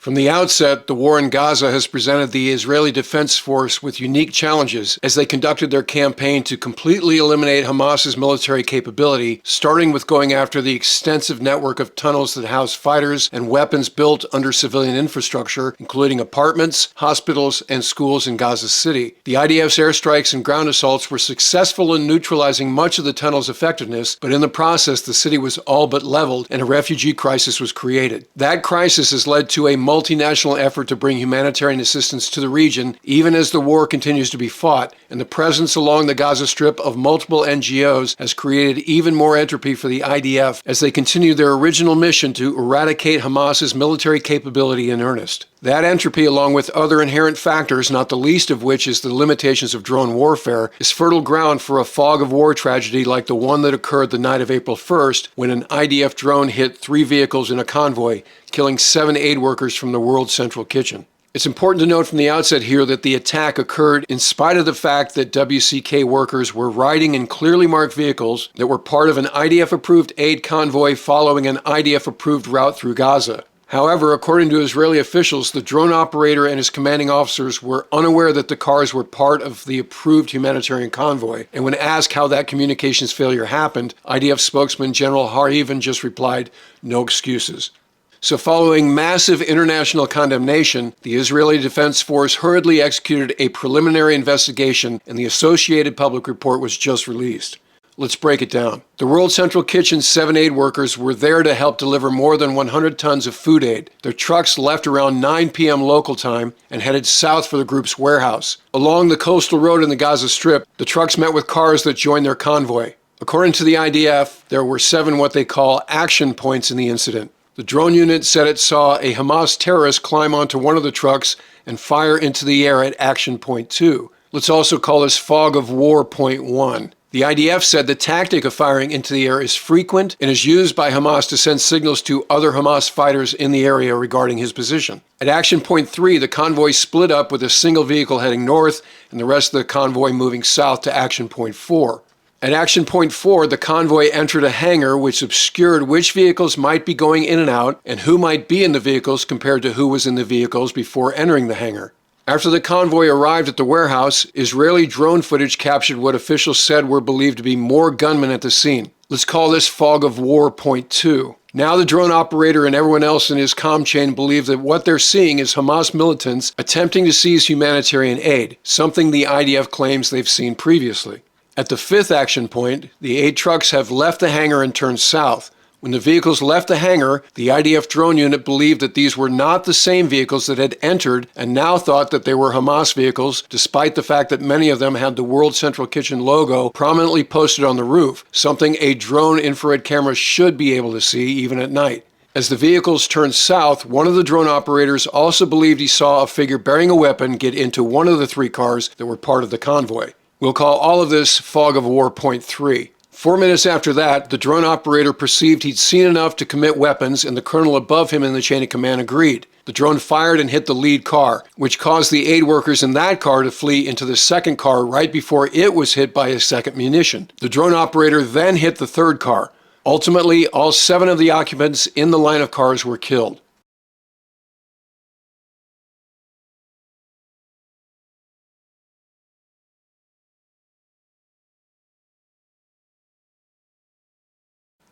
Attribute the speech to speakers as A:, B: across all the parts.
A: From the outset, the war in Gaza has presented the Israeli Defense Force with unique challenges as they conducted their campaign to completely eliminate Hamas's military capability, starting with going after the extensive network of tunnels that house fighters and weapons built under civilian infrastructure, including apartments, hospitals, and schools in Gaza City. The IDF's airstrikes and ground assaults were successful in neutralizing much of the tunnel's effectiveness, but in the process, the city was all but leveled and a refugee crisis was created. That crisis has led to a multinational effort to bring humanitarian assistance to the region, even as the war continues to be fought, and the presence along the Gaza Strip of multiple NGOs has created even more entropy for the IDF as they continue their original mission to eradicate Hamas's military capability in earnest. That entropy, along with other inherent factors, not the least of which is the limitations of drone warfare, is fertile ground for a fog of war tragedy like the one that occurred the night of April 1st when an IDF drone hit 3 vehicles in a convoy, killing 7 aid workers from the World Central Kitchen. It's important to note from the outset here that the attack occurred in spite of the fact that WCK workers were riding in clearly marked vehicles that were part of an IDF-approved aid convoy following an IDF-approved route through Gaza. However, according to Israeli officials, the drone operator and his commanding officers were unaware that the cars were part of the approved humanitarian convoy, and when asked how that communications failure happened, IDF spokesman General Harivan just replied, "No excuses." So following massive international condemnation, the Israeli Defense Force hurriedly executed a preliminary investigation, and the associated public report was just released. Let's break it down. The World Central Kitchen's 7 aid workers were there to help deliver more than 100 tons of food aid. Their trucks left around 9 p.m. local time and headed south for the group's warehouse. Along the coastal road in the Gaza Strip, the trucks met with cars that joined their convoy. According to the IDF, there were 7 what they call action points in the incident. The drone unit said it saw a Hamas terrorist climb onto one of the trucks and fire into the air at action point 2. Let's also call this fog of war point 1. The IDF said the tactic of firing into the air is frequent and is used by Hamas to send signals to other Hamas fighters in the area regarding his position. At action point 3, the convoy split up with a single vehicle heading north and the rest of the convoy moving south to action point 4. At action point 4, the convoy entered a hangar which obscured which vehicles might be going in and out and who might be in the vehicles compared to who was in the vehicles before entering the hangar. After the convoy arrived at the warehouse, Israeli drone footage captured what officials said were believed to be more gunmen at the scene. Let's call this fog of war point 2. Now the drone operator and everyone else in his comm chain believe that what they're seeing is Hamas militants attempting to seize humanitarian aid, something the IDF claims they've seen previously. At the 5th action point, the aid trucks have left the hangar and turned south. When the vehicles left the hangar, the IDF drone unit believed that these were not the same vehicles that had entered and now thought that they were Hamas vehicles, despite the fact that many of them had the World Central Kitchen logo prominently posted on the roof, something a drone infrared camera should be able to see even at night. As the vehicles turned south, one of the drone operators also believed he saw a figure bearing a weapon get into one of the 3 cars that were part of the convoy. We'll call all of this fog of war point 3. 4 minutes after that, the drone operator perceived he'd seen enough to commit weapons, and the colonel above him in the chain of command agreed. The drone fired and hit the lead car, which caused the aid workers in that car to flee into the second car right before it was hit by a second munition. The drone operator then hit the 3rd car. Ultimately, all 7 of the occupants in the line of cars were killed.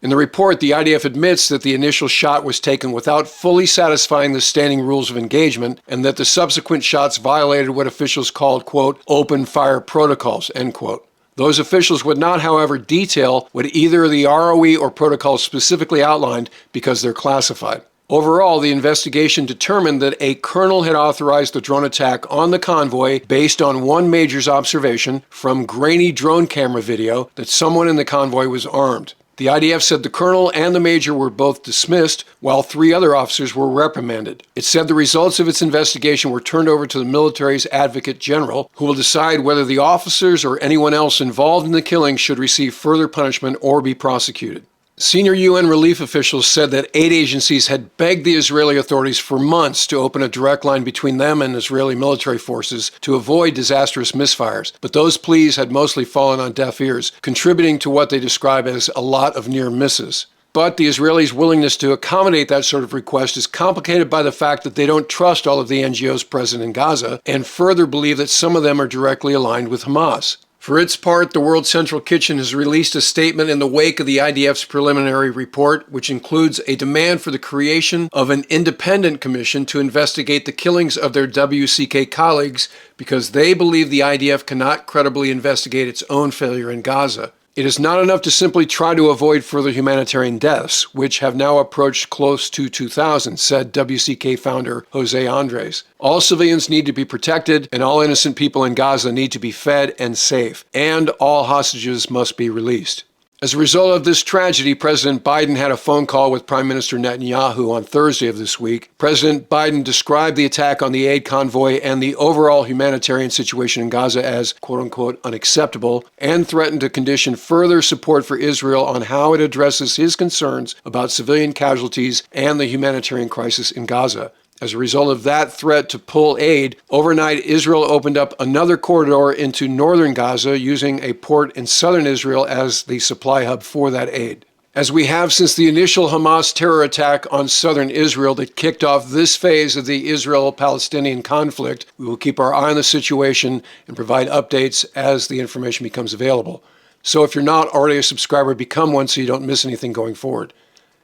A: In the report, the IDF admits that the initial shot was taken without fully satisfying the standing rules of engagement and that the subsequent shots violated what officials called, quote, open fire protocols, end quote. Those officials would not, however, detail what either the ROE or protocols specifically outlined because they're classified. Overall, the investigation determined that a colonel had authorized the drone attack on the convoy based on one major's observation from grainy drone camera video that someone in the convoy was armed. The IDF said the colonel and the major were both dismissed, while 3 other officers were reprimanded. It said the results of its investigation were turned over to the military's advocate general, who will decide whether the officers or anyone else involved in the killing should receive further punishment or be prosecuted. Senior UN relief officials said that aid agencies had begged the Israeli authorities for months to open a direct line between them and Israeli military forces to avoid disastrous misfires, but those pleas had mostly fallen on deaf ears, contributing to what they describe as a lot of near misses. But the Israelis' willingness to accommodate that sort of request is complicated by the fact that they don't trust all of the NGOs present in Gaza and further believe that some of them are directly aligned with Hamas. For its part, the World Central Kitchen has released a statement in the wake of the IDF's preliminary report, which includes a demand for the creation of an independent commission to investigate the killings of their WCK colleagues because they believe the IDF cannot credibly investigate its own failure in Gaza. It is not enough to simply try to avoid further humanitarian deaths, which have now approached close to 2,000, said WCK founder Jose Andres. All civilians need to be protected, and all innocent people in Gaza need to be fed and safe, and all hostages must be released. As a result of this tragedy, President Biden had a phone call with Prime Minister Netanyahu on Thursday of this week. President Biden described the attack on the aid convoy and the overall humanitarian situation in Gaza as, quote-unquote, unacceptable, and threatened to condition further support for Israel on how it addresses his concerns about civilian casualties and the humanitarian crisis in Gaza. As a result of that threat to pull aid, overnight Israel opened up another corridor into northern Gaza using a port in southern Israel as the supply hub for that aid. As we have since the initial Hamas terror attack on southern Israel that kicked off this phase of the Israel-Palestinian conflict, we will keep our eye on the situation and provide updates as the information becomes available. So if you're not already a subscriber, become one so you don't miss anything going forward.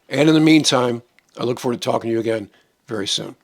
A: And in the meantime, I look forward to talking to you again very soon.